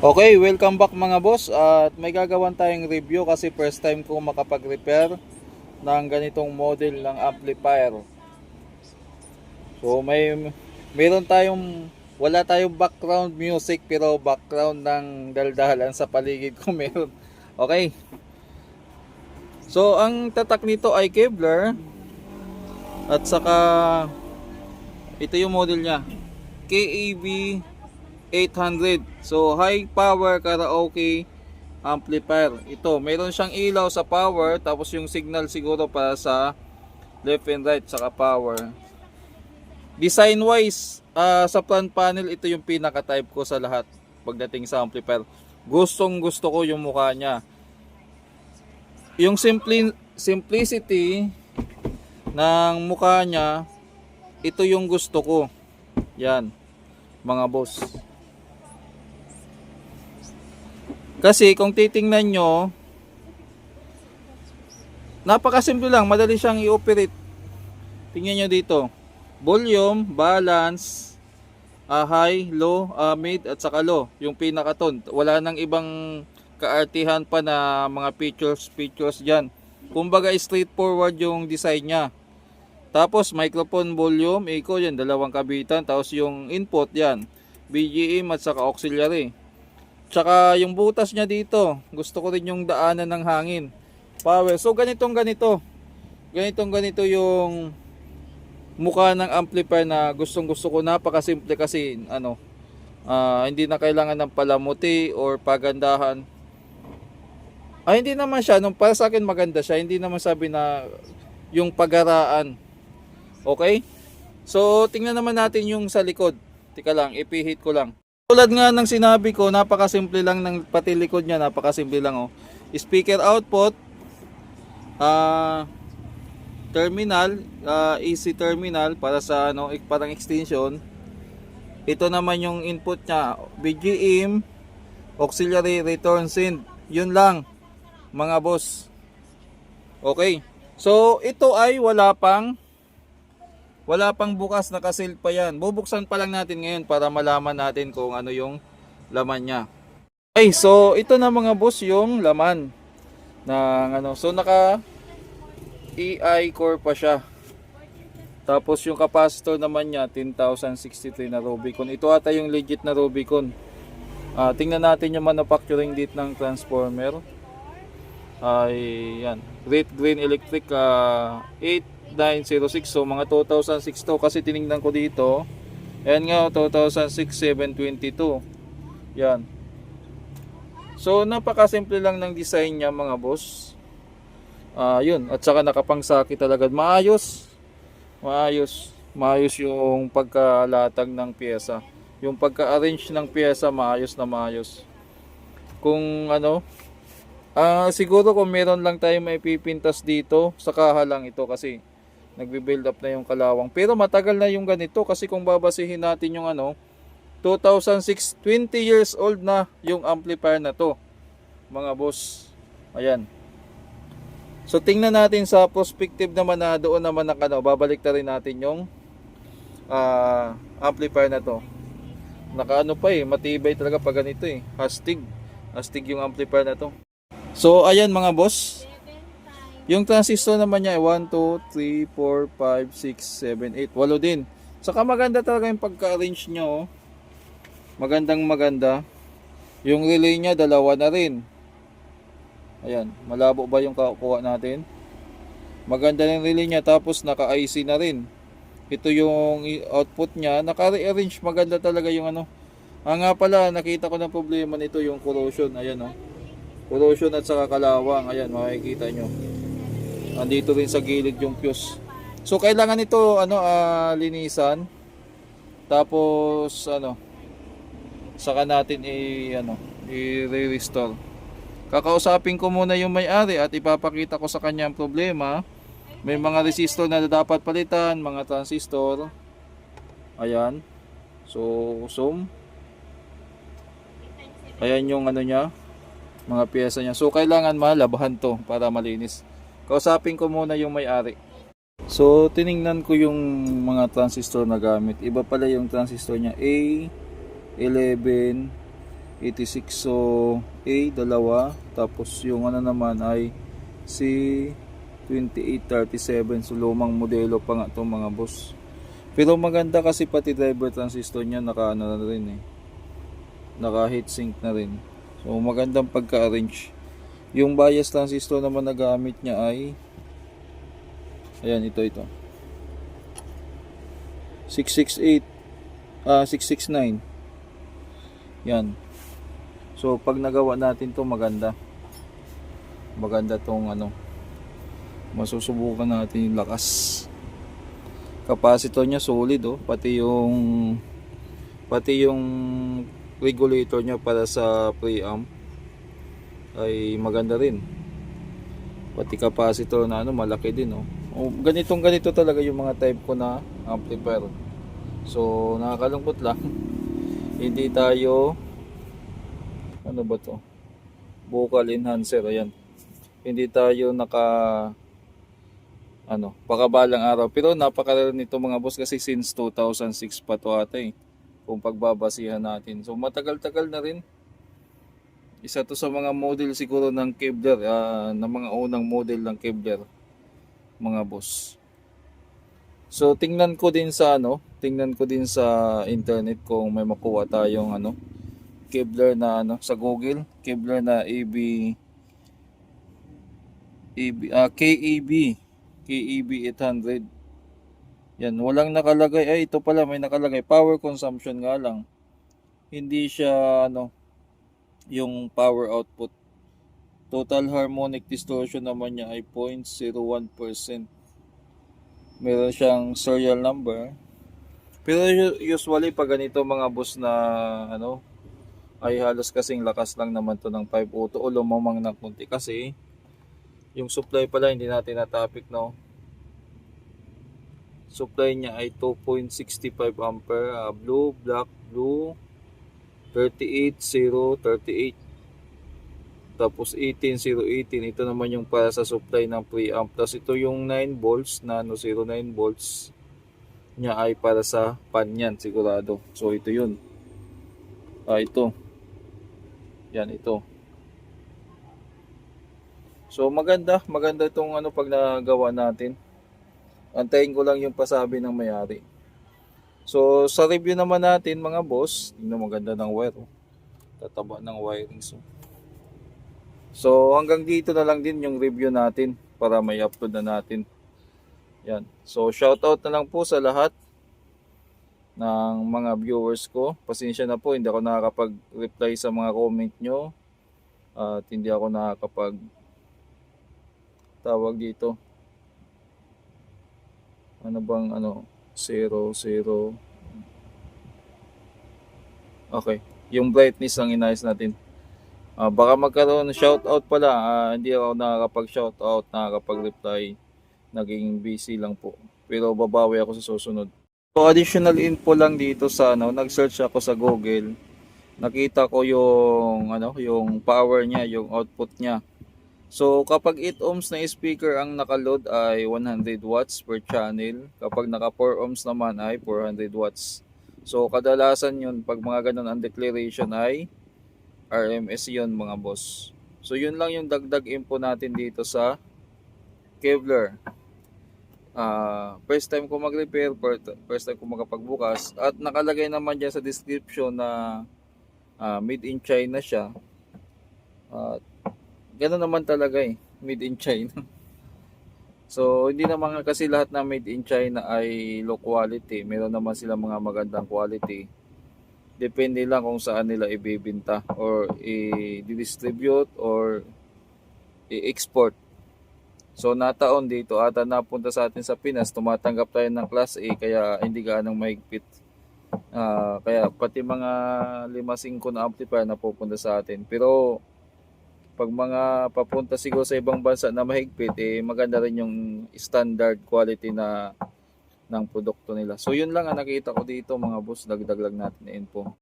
Okay, welcome back mga boss. At may gagawan tayong review kasi first time ko makapag-repair ng ganitong model ng amplifier. So meron tayong wala tayong background music pero background ng daldalan sa paligid ko meron. Okay. So ang tatak nito ay Kevlar at saka ito yung model niya. KAV 800. So high power karaoke amplifier. Ito, meron siyang ilaw sa power tapos yung signal siguro para sa left and right saka power. Design wise, sa front panel ito yung pinaka type ko sa lahat pagdating sa amplifier. Gustong gusto ko yung mukha niya. Yung simplicity ng mukha niya, ito yung gusto ko. Yan, mga boss. Kasi kung titingnan nyo, napakasimple lang, madali siyang i-operate. Tingnan nyo dito. Volume, balance, high, low, mid, at saka low. Yung pinakaton. Wala nang ibang kaartihan pa na mga features dyan. Kumbaga straightforward yung design niya. Tapos microphone, volume, echo yan, dalawang kabitan. Tapos yung input yan, BGM at saka auxiliary. Tsaka yung butas niya dito, gusto ko rin yung daanan ng hangin. Power. So ganito yung mukha ng amplifier na gustong gusto ko. Napakasimple kasi hindi na kailangan ng palamuti or pagandahan. Hindi naman siya, para sa akin maganda siya. Hindi naman sabi na yung pagaraan. Okay? So tingnan naman natin yung sa likod. Tika lang, ipihit ko lang. Tulad nga ng sinabi ko, napakasimple lang ng pati likod niya, napakasimple lang oh. Speaker output, terminal, AC terminal para sa parang extension. Ito naman yung input niya, BGM, auxiliary, return send. Yun lang, mga boss. Okay. So ito ay wala pang bukas, nakaseal pa yan. Bubuksan pa lang natin ngayon para malaman natin kung ano yung laman niya. Okay, so ito na mga boss yung laman ng So naka EI core pa siya. Tapos yung capacitor naman niya 10,063 na Rubicon. Ito ata yung legit na Rubicon. Tingnan natin yung manufacturing date ng transformer. Yan. Great Green Electric 8906. So mga 2006 to kasi tiningnan ko dito. Ayan nga 2006 722. Yan. So napakasimple lang ng design niya mga boss. Yun, at saka nakapangsaki talaga. Maayos yung pagkalatag ng pyesa. Yung pagka-arrange ng pyesa maayos na maayos. Kung siguro kung meron lang tayo may pipintas dito, sa kaha lang ito kasi nagbi-build up na yung kalawang. Pero matagal na yung ganito kasi kung babasihin natin yung 2006, 20 years old na yung amplifier na to, mga boss. Ayan. So tingnan natin sa perspective naman na doon naman babalik na rin natin yung amplifier na to. Matibay talaga pag ganito eh. Astig yung amplifier na to. So ayan mga boss. Yung transistor naman niya ay 1, 2, 3, 4, 5, 6, 7, 8. 8 din. Saka maganda talaga yung pagka-arrange niya oh. Maganda. Yung relay niya dalawa na rin. Ayan, malabo ba yung kuha natin? Maganda yung relay niya tapos naka-IC na rin. Ito yung output niya, naka-rearrange, maganda talaga yung nga pala, nakita ko ng problema nito yung corrosion. Ayan oh. Corrosion at saka kalawang. Ayan, makikita nyo. Andito rin sa gilid yung fuse. So kailangan ito linisan. Tapos saka natin i-restore. Kakausapin ko muna yung may-ari at ipapakita ko sa kanya ang problema. May mga resistor na dapat palitan, mga transistor. Ayan. So zoom. Ayan yung niya, mga piyesa niya. So kailangan malabahan to para malinis. Kausapin ko muna yung may-ari. So tiningnan ko yung mga transistor na gamit. Iba pala yung transistor niya, A11, 86. So A dalawa, tapos yung ano naman ay C2837. So lumang modelo pa nga itong mga boss. Pero maganda kasi pati driver transistor niya naka ano na rin naka heatsink na rin. So magandang pagka-arrange. Yung bias transistor naman na gamit niya ay ayan, ito 668 669. Yan. So pag nagawa natin to maganda tong ano, masusubukan natin yung lakas. Capacitor niya solid pati yung regulator niya para sa preamp ay maganda rin. Pati capacitor na ano malaki din ganito talaga yung mga type ko na amplifier. So nakakalungkot lang hindi tayo ano ba to, vocal enhancer, ayan, hindi tayo pakabalang araw. Pero napakarami nito mga boss kasi since 2006 pa to ata kung pagbabasihan natin. So matagal-tagal na rin. Isa to sa mga model siguro ng Kevlar, na mga unang model ng Kevlar mga boss. So tingnan ko din sa internet kung may makuha tayong Kevlar na sa Google, Kevlar na KEB 800. Yan, walang nakalagay. Ay, ito pala may nakalagay. Power consumption nga lang. Hindi siya yung power output. Total harmonic distortion naman niya ay 0.01%. Meron siyang serial number. Pero usually pag ganito mga boss na ay halos kasing lakas lang naman to ng 5 auto o lumamang na kunti kasi yung supply pala hindi natin na-topic supply niya ay 2.65 ampere, blue, black, blue 38038, tapos 18018. Ito naman yung para sa supply ng preamp. Tapos ito yung 9 volts na 09 volts niya ay para sa pan yan sigurado. So ito yun, ito yan, ito. So maganda itong pag nagawa natin. Antayin ko lang yung pasabi ng may-ari. So sa review naman natin mga boss, tingnan, maganda ng wire. Tataba ng wiring. So hanggang dito na lang din yung review natin para may upload na natin. Yan. So shoutout na lang po sa lahat ng mga viewers ko. Pasensya na po, hindi ako nakakapag-reply sa mga comment nyo. At hindi ako nakakapag tawag dito. 00. Okay. Yung brightness ang inayos natin. Baka magkaroon shoutout pala. Hindi ako nakakapag-shoutout, nakakapag-reply. Naging busy lang po. Pero babawi ako sa susunod. So additional info lang dito sa nag-search ako sa Google. Nakita ko yung yung power niya, yung output niya. So kapag 8 ohms na speaker ang nakaload ay 100 watts per channel. Kapag naka 4 ohms naman ay 400 watts. So kadalasan yun pag mga ganun ang declaration ay RMS yun mga boss. So yun lang yung dagdag info natin dito sa Kevlar. First time ko mag-repair, first time ko makapagbukas, at nakalagay naman dyan sa description na made in China siya. Gano'n naman talaga made in China. So hindi naman kasi lahat na made in China ay low quality. Meron naman sila mga magandang quality. Depende lang kung saan nila ibibenta or i-distribute or i-export. So nataon dito ata napunta sa atin sa Pinas, tumatanggap tayo ng Class A kaya hindi gaanong mahigpit. Kaya pati mga 5-5 na amplifier na pupunta sa atin. Pero pag mga papunta siguro sa ibang bansa na mahigpit, maganda rin yung standard quality na ng produkto nila. So yun lang ang nakita ko dito mga boss, dagdag lang natin na info.